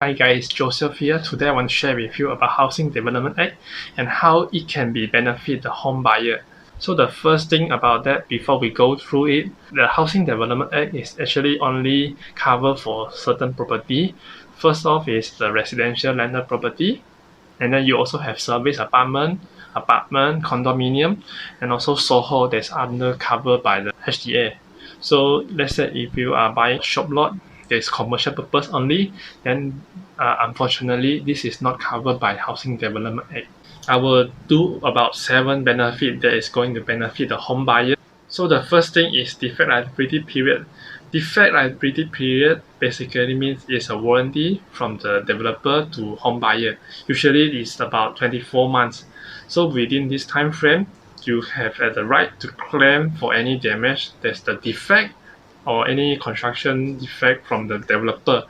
Hi guys, Joseph here. Today I want to share with you about Housing Development Act and how it can be benefit the home buyer. So the first thing about that before we go through it, the Housing Development Act is actually only cover for certain property. First off is the residential landed property, and then you also have service apartment, condominium, and also Soho that's under covered by the HDA. So let's say if you are buying shop lot, there's commercial purpose only, then unfortunately this is not covered by Housing Development Act. I will do about 7 benefits that is going to benefit the home buyer. So the first thing is defect liability period. Defect liability period basically means it's a warranty from the developer to home buyer. Usually it's about 24 months. So within this time frame, you have the right to claim for any damage that's the defect or any construction defect from the developer.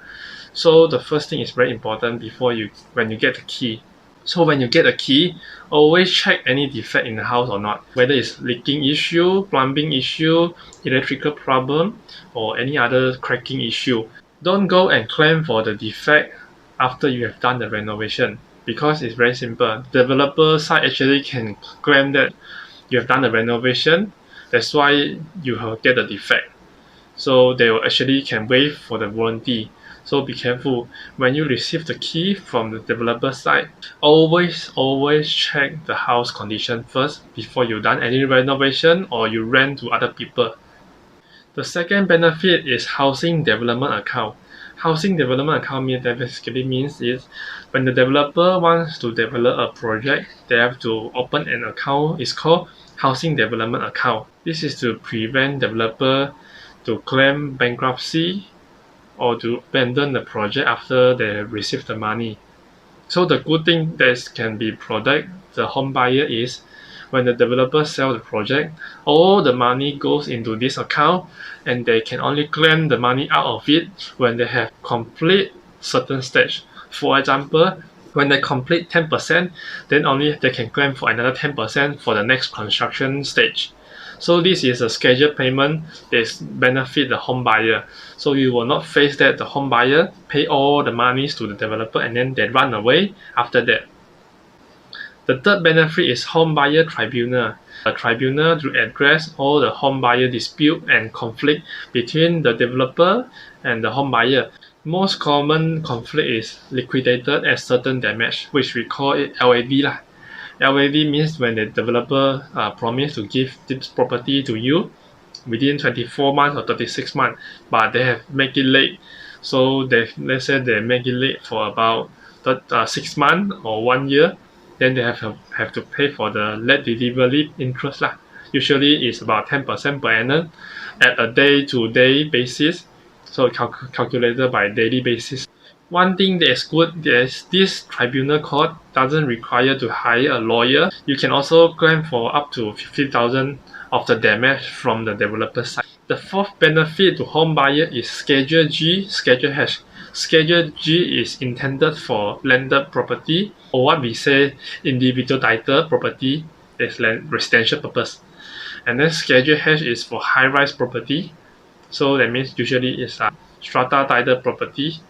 So the first thing is very important before when you get the key. So when you get a key, always check any defect in the house or not, whether it's leaking issue, plumbing issue, electrical problem, or any other cracking issue. Don't go and claim for the defect after you have done the renovation, because it's very simple. Developer side actually can claim that you have done the renovation, that's why you will get the defect. So they will actually can waive for the warranty. So be careful when you receive the key from the developer side. Always check the house condition first before you done any renovation or you rent to other people. The second benefit is housing development account. Housing development account basically means is when the developer wants to develop a project, they have to open an account. It's called housing development account. This is to prevent developer to claim bankruptcy or to abandon the project after they have received the money. So the good thing that can be protect the home buyer is when the developer sell the project, all the money goes into this account and they can only claim the money out of it when they have complete certain stage. For example, when they complete 10%, then only they can claim for another 10% for the next construction stage. So this is a scheduled payment that benefit the home buyer. So you will not face that the home buyer pay all the monies to the developer and then they run away after that. The third benefit is Homebuyers Tribunal. A tribunal to address all the home buyer dispute and conflict between the developer and the home buyer. Most common conflict is liquidated ascertained damage, which we call it LAD lah. LAD means when the developer promise to give this property to you within 24 months or 36 months, but they have make it late. So let's say they make it late for about 6 months or 1 year, then they have to pay for the late delivery interest lah. Usually it's about 10% per annum at a day-to-day basis, so calculated by daily basis. One thing that is good is this tribunal court doesn't require to hire a lawyer. You can also claim for up to 50,000 of the damage from the developer side. The fourth benefit to home buyer is Schedule G, Schedule H. Schedule G is intended for landed property, or what we say individual title property, is residential purpose. And then Schedule H is for high-rise property. So that means usually it's a strata title property.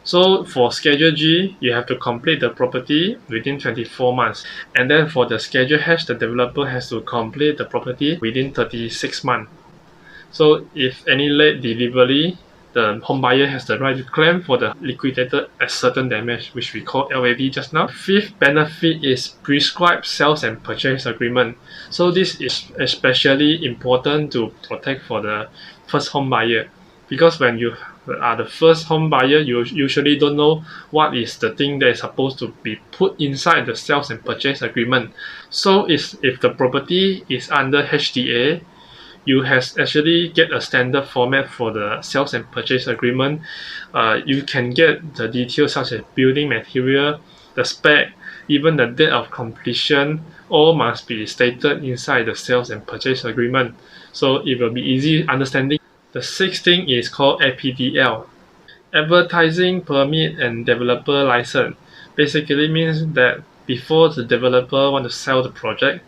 So for Schedule G, you have to complete the property within 24 months. And then for the Schedule H, the developer has to complete the property within 36 months. So if any late delivery, the home buyer has the right to claim for the liquidated ascertained damage, which we call LAD just now. Fifth benefit is prescribed sales and purchase agreement. So this is especially important to protect for the first home buyer, because when you are the first home buyer, you usually don't know what is the thing that is supposed to be put inside the sales and purchase agreement. So if the property is under HDA, you has actually get a standard format for the sales and purchase agreement. You can get the details such as building material, the spec, even the date of completion, all must be stated inside the sales and purchase agreement. So it will be easy understanding. The sixth thing is called APDL, Advertising Permit and Developer License. Basically means that before the developer want to sell the project,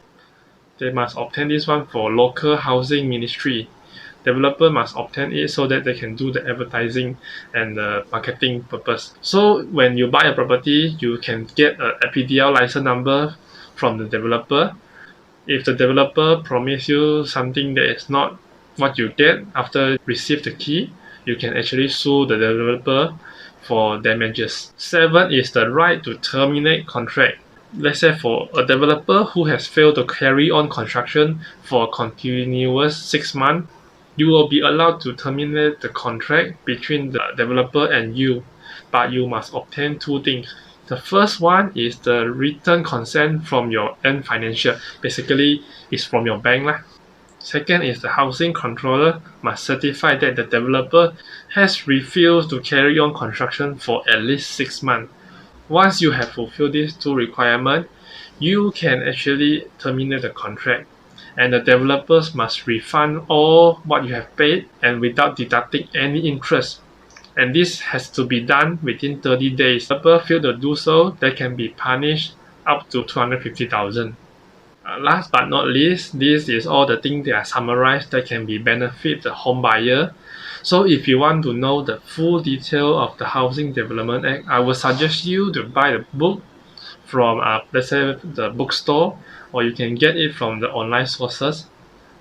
they must obtain this one for local housing ministry. developer must obtain it so that they can do the advertising and the marketing purpose. So when you buy a property, you can get a FPDL license number from the developer. If the developer promise you something that is not what you get after receive the key, you can actually sue the developer for damages. 7 is the right to terminate contract. Let's say for a developer who has failed to carry on construction for a continuous 6 months, you will be allowed to terminate the contract between the developer and you, but you must obtain 2 things. The first one is the written consent from your end financial. Basically, it's from your bank lah. Second is the housing controller must certify that the developer has refused to carry on construction for at least 6 months. Once you have fulfilled these 2 requirements, you can actually terminate the contract, and the developers must refund all what you have paid and without deducting any interest. And this has to be done within 30 days. If the developer fails to do so, they can be punished up to 250,000. Last but not least, this is all the things that are summarized that can be benefit the home buyer. So if you want to know the full detail of the Housing Development Act, I would suggest you to buy the book from let's say the bookstore, or you can get it from the online sources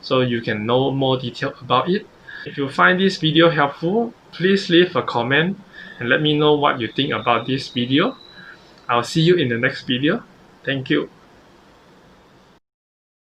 so you can know more detail about it. If you find this video helpful, please leave a comment and let me know what you think about this video. I'll see you in the next video. Thank you.